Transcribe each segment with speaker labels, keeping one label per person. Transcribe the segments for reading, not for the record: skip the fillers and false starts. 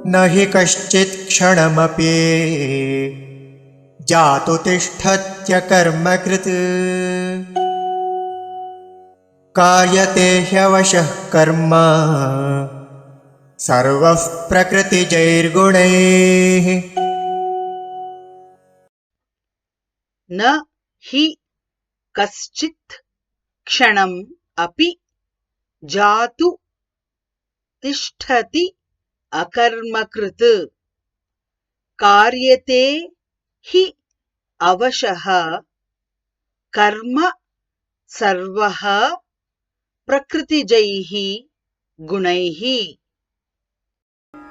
Speaker 1: न हि कश्चित् क्षणमपि जातु तिष्ठत्यकर्मकृत् कार्यते ह्यवशः कर्म सर्वः प्रकृतिजैर्गुणैः।
Speaker 2: न हि कश्चित् क्षणम् अपि जातु तिष्ठति अकर्मकृत् कार्यते हि अवशः कर्म सर्वः प्रकृतिजैः गुणैः।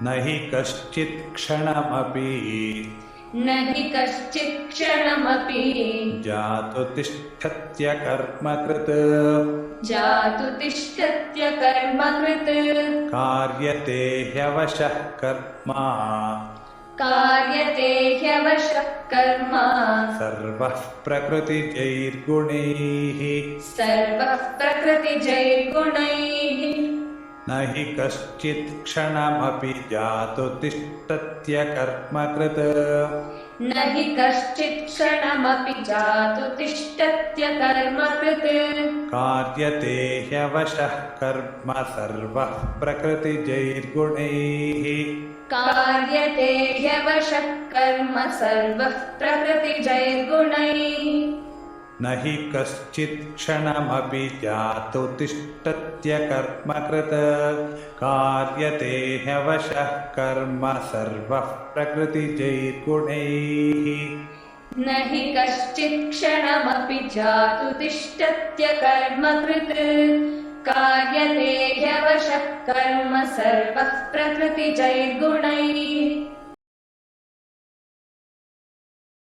Speaker 3: न हि कश्चित् क्षणमपि जातु तिष्ठत्यकर्मकृत् कार्यते ह्यवशः कर्म सर्वः प्रकृतिजैर्गुणैः। न हि कश्चित् क्षणमपि जातु तिष्ठत्यकर्मकृत् कार्यते ह्यवशः कर्म सर्वः प्रकृतिजैर्गुणैः। न हि कश्चित् क्षणमपि जातु तिष्ठत्यकर्मकृत् कार्यते ह्यवशः कर्म सर्वः प्रकृतिजैर्गुणैः।
Speaker 4: न हि कश्चित् क्षणमपि जातु तिष्ठत्यकर्मकृत् कार्यते ह्यवशः कर्म सर्वः प्रकृतिजैर्गुणैः।